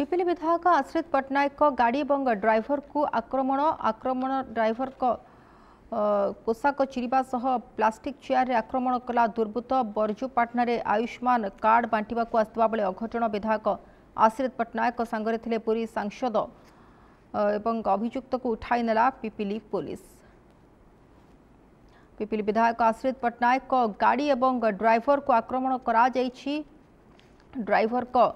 पिपिली विधायक आश्रित पट्टनायक गाड़ी और ड्राइवर को आक्रमण ड्राइवर पोशाक चिरिबा सह प्लास्टिक चेयर रे आक्रमण कला दुर्बृत्त बरजूपाटना रे आयुष्मान कार्ड बांटिबा को आसवा बेले अघटन विधायक आश्रित पट्टनायक सांगरे थिले पुरी सांसद एवं अभियुक्त को उठाई नेला पिपिली पुलिस। पिपिली विधायक आश्रित पट्टनायक गाड़ी और ड्राइवर को आक्रमण करा जायछि। ड्राइवर को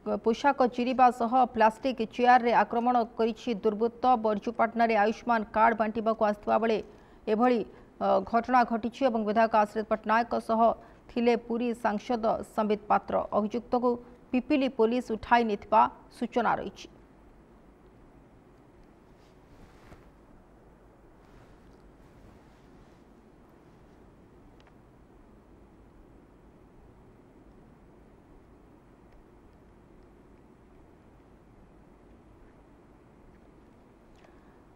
पोशाक चिरिबा सह प्लास्टिक चेयर रे आक्रमण करिछि दुर्बृत्त बरजूपाटना रे आयुष्मान कार्ड बांटिबा को आसवा बेले एभली घटना घटिछि एवं विधायक आश्रित पट्टनायक सह थिले पुरी सांसद संबित पात्र। अभियुक्त को पिपिली पुलिस उठाई नेथिबा सूचना रहिछि।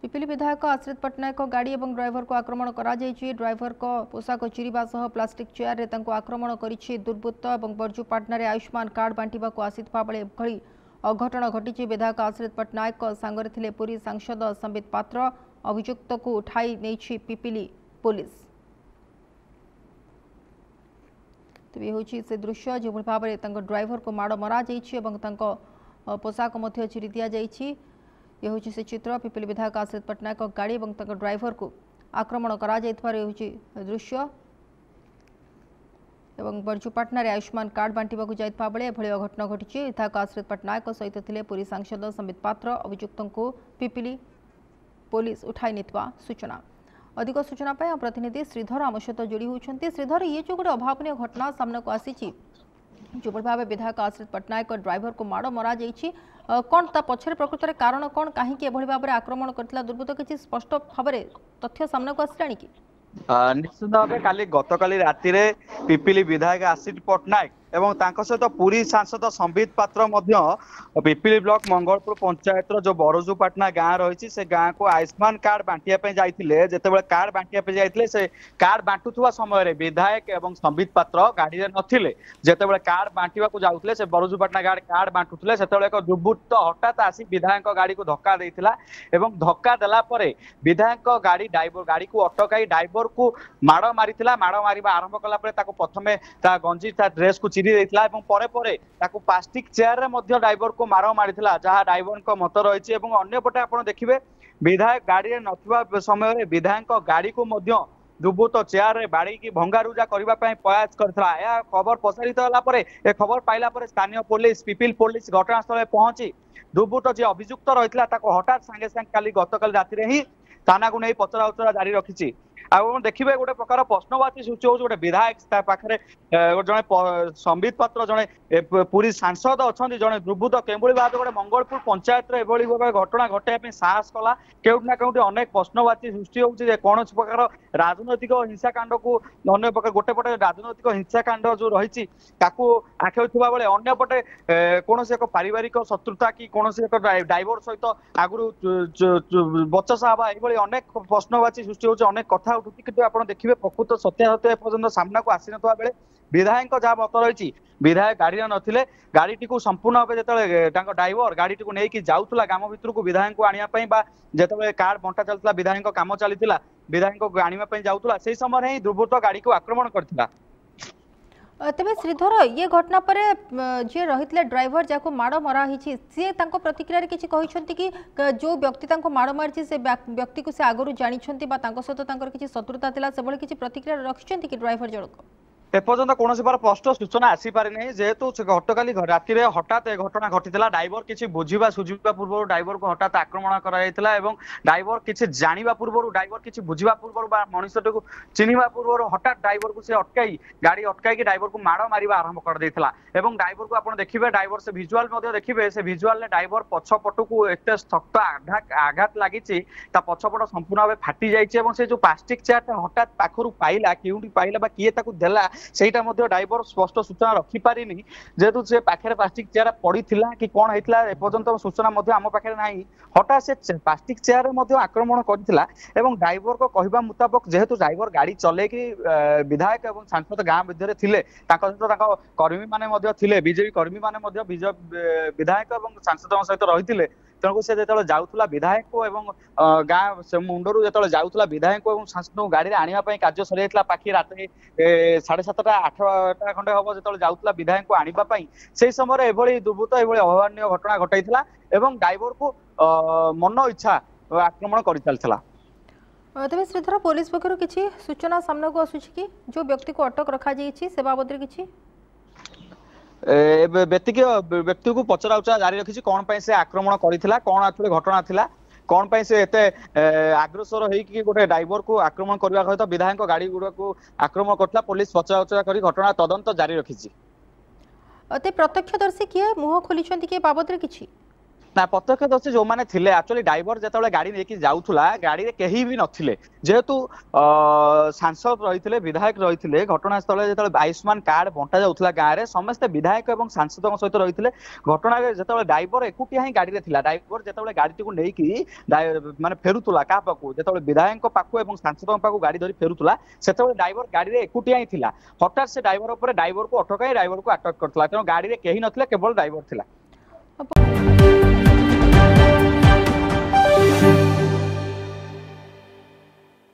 पिपिली विधायक आश्रित पट्टनायक गाड़ी और ड्राइवर को आक्रमण करा जायछि। ड्राइवर को पोशाक चिरिबा सह प्लास्टिक चेयर रे तांको आक्रमण करिछि दुर्बृत्त और बरजूपाटना रे आयुष्मान कार्ड बांटिबा को आसितबा बेले एभली अघटन घटिछि। विधायक आश्रित पट्टनायक सांगरे थिले पुरी सांसद संबित पात्र। अभियुक्त को उठाई नेछि पिपिली पुलिस। तेबे होछि से दृश्य जो भाव में ड्राइवर को माड़ मरा जायछि एवं तांको पोशाक मध्य चिरी दिया जायछि। यह हूँ से चित्र पिपिली विधायक आश्रित पट्टनायक गाड़ी और ड्राइवर को आक्रमण करा दृश्य एवं बरजूपाटना रे आयुष्मान कार्ड बांटिबा को जाइतबा बेले एभली अघटन घटिछि। विधायक आश्रित पट्टनायक सहित थिले पुरी सांसद संबित पात्र। अभियुक्त को पिपिली पुलिस उठाई नेथिबा सूचना। अधिक सूचना पाई प्रतिनिधि श्रीधर आम सहित जोड़ी होती। श्रीधर ये जो गोटे अभावनीय घटना सामना को आसी जो भाव विधायक आश्रित पट्टनायक ड्राइवर को माड़ मरा जायछि कौन ता पछरे प्रकृत रे कारण कौन कहीं एभली भाव में आक्रमण करथिला दुर्बृत्त किछि स्पष्ट भाव में तथ्य सामना को आसिलानी कि निश्चित भाव काली गतकाली राति रे पिपिली विधायक आश्रित पट्टनायक एवं तांको सहित पुरी सांसद संबित पात्र मध्य पिपिली ब्लॉक मंगलपुर पंचायत जो बरजूपाटना गाँ रही से गाँ को आयुष्मान कार्ड बांटिया जाइथिले। जेतेबेले कार्ड बांटिया जाइथिले से कार्ड बांटुथुवा समय रे विधायक एवं संबित पात्र गाड़ी रे नथिले। जेतेबेले कार्ड बांटिबा को जाउथिले से बरजूपाटना गाड़ी कार्ड बांटुथिले सेतेबेले एक दुर्बृत्त हठात आसी विधायक गाड़ी को धक्का देइथिला एवं धक्का देला परे विधायक गाड़ी ड्राइवर गाड़ी को अटकाई ड्राइवर को माड़ मारिथिला। माड़ मारिबा आरंभ कला परे ताको प्रथमे ता गंजी ता ड्रेस को चिरी देइथिला एवं परे परे ताको प्लास्टिक चेयर रे मध्य ड्राइवर को माड़ मारिथिला जहा ड्राइवर को मत रहिछि। एवं अन्य पटे आपण देखिबे विधायक गाड़ी रे नथिबा समय रे विधायक गाड़ी को मध्य दुर्बृत्त चेयर रे बाड़ी की भंगारुजा करबा पई प्रयास करथिला। या खबर प्रसारित होला परे ए खबर पाइला परे स्थानीय पुलिस पिपिल पुलिस घटनास्थल पहुंची दुर्बृत्त जे अभियुक्त रहिथिला ताको हठात संगे संग काली गतकाल राति रे ही थाना को नहीं पचरा उचरा जारी रखिछि। देखिए गोटे प्रकार प्रश्नवाची सृष्टि हो गोटे विधायक पाखे जड़े संबित पात्र जड़े पुरी सांसद अच्छा जड़े दुर्बृत्त केवली भाव गोटे मंगलपुर पंचायत घटना घटाई साहस कला केउटी ना केउटी अनेक प्रश्नवाची सृष्टि होउछि कौन प्रकार राजनैतिक हिंसाकांड को अन्य प्रकार गोटे पटे राजनैतिक हिंसाकांड जो रही आखिवा बेले अंय पटे कौन एक पारिवारिक शत्रुता कि कौन एक ड्राइवर सहित आगु बचसा हवा ये अनेक प्रश्नवाची सृष्टि होउछि अनेक कथा कि देखिए प्रकृत सत्यासत्य एपर्यंत सामना को आसी नथिबा बेले विधायक जहाँ मत रही विधायक गाड़ी नथिले गाड़ी को संपूर्ण भाव जो ड्राइवर गाड़ी को लेकिन जाऊला गाम भितर को विधायक को आने जो कार्ड बंटा चलता विधायक काम चलता विधायक को आने जाऊला से समय ही दुर्बृत्त गाड़ी को आक्रमण करथिला। तेबे श्रीधर ये घटना पर जे रही ड्राइवर जाको माड़ मरा सी प्रतिक्रिया किसी कहते कि जो व्यक्ति माड़ मारी से व्यक्ति को से आगु जानी सहित किसी शत्रुता थिला से भली किसी प्रतिक्रिया रखिछंती कि ड्राइवर जनक एपर्यंत कौन स्पष्ट सूचना आसीपारे नहीं जेहेतु गतकाली राति हठात घटना घटीला ड्राइवर किसी बुझा सुझा पूर्व ड्राइवर को हठात आक्रमण कराइला ड्राइवर किसी जाना पूर्व ड्राइवर किसी बुझा पूर्व मनुष्यटी को चिन्हवा पूर्व हठात ड्राइवर को से अटकाई गाड़ी अटकाई ड्राइवर को माड़ मारिबा आरंभ कर देथिला। एवं ड्राइवर को आप देखिए ड्राइवर से भिजुआल देखिए से भिजुआल ड्राइवर पछपट को एत शक्त आघात लगी पछपट संपूर्ण भाव फाटी जाइए। से जो प्लास्टिक चेयर हठात पाखर पाइला केउटी पाइला किए देला ସେଇଟା ମଧ୍ୟ ଡ୍ରାଇଭର ସ୍ପଷ୍ଟ ସୂଚନା ରଖିପାରିନି ଯେହେତୁ ସେ ପାଖରେ ପ୍ଲାଷ୍ଟିକ ଚେୟାର ପଡିଥିଲା କି କଣ ହେଇଥିଲା ଏପର୍ଯ୍ୟନ୍ତ ସୂଚନା ମଧ୍ୟ ଆମ ପାଖରେ ନାହିଁ। ହଠାତ୍ ସେ ପ୍ଲାଷ୍ଟିକ ଚେୟାରରେ ମଧ୍ୟ ଆକ୍ରମଣ କରିଥିଲା ଏବଂ ଡ୍ରାଇଭରଙ୍କ କହିବା ମୁତାବକ ଯେହେତୁ ଡ୍ରାଇଭର ଗାଡି ଚଲେଇକି ବିଧାୟକ ଏବଂ ସାଂସଦ ଗାଁ ମଧ୍ୟରେ ଥିଲେ ତାଙ୍କ ସହିତ ତାଙ୍କ କର୍ମୀ ମାନେ ମଧ୍ୟ ଥିଲେ ବିଜେପି କର୍ମୀ ମାନେ ମଧ୍ୟ ବିଧାୟକ ଏବଂ ସାଂସଦଙ୍କ ସହିତ ରହିଥିଲେ। ତେଣୁ ସେ ଯେତେବେଳେ ଯାଉଥିଲା ବିଧାୟକ ଏବଂ ଗାଁ ସେ ମୁଣ୍ଡରୁ ଯେତେବେଳେ ଯାଉଥିଲା ବିଧାୟକ ଏବଂ ସାଂସଦଙ୍କୁ ଗାଡିରେ ଆଣିବା ପାଇଁ କାର୍ଯ୍ୟ ସରିଯାଇଥିଲା ପାଖି ରାତି 7:30 8ଟା ଖଣ୍ଡେ ହବ ଯେତେବେଳେ ଯାଉଥିଲା ବିଧାୟକଙ୍କୁ ଆଣିବା ପାଇଁ ସେଇ ସମୟରେ ଏଭଳି ଦୁର୍ବୃତ୍ତ ଏଭଳି ଅଭାବନୀୟ ଘଟଣା ଘଟାଇଥିଲା ଏବଂ ଡ୍ରାଇଭରକୁ ମନ ଇଚ୍ଛା ଆକ୍ରମଣ କରି ଚାଲିଥିଲା। तेज श्रीधर पुलिस पक्षर किसी सूचना सामना को आसूची कि जो व्यक्ति को अटक रखा से बाबद किसी व्यक्ति को पचरा उचरा जारी रखी कौन से आक्रमण करथिला कौन आखिर घटना थिला कौन से एते आग्रसर होइकी गोटे ड्राइवर को आक्रमण करबा सहित विधायक गाड़ी गुड़ा को आक्रमण करथिला पुलिस पचरा उचरा करी घटना तदंत जारी रखी। प्रत्यक्षदर्शी किए मुह खोली किए बाबद किसी ना प्रत्यक्षदर्शी जो मैंने थे एक्चुअली ड्राइवर जो गाड़ी लेकिन जाऊला गाड़ी में कहीं भी नथिले जेहेतु सांसद रही विधायक रही घटनास्थल जो आयुष्मान कार्ड बंटा जाऊला गाँव में समस्ते विधायक और सांसद सहित रही घटना जो ड्राइवर एकुटिया ही गाड़ी में ड्राइवर जो गाड़ी को लेकिन माने फेरुला क्या पाक जो विधायक पाक और सांसद पाक गाड़ी धरी फेरुला से ड्राइवर गाड़ी में एकुटिया ही था हठात से ड्राइवर को अटकाई ड्राइवर को अटक करता तेणु गाड़ी में कहीं नथिले केवल ड्राइवर थिला।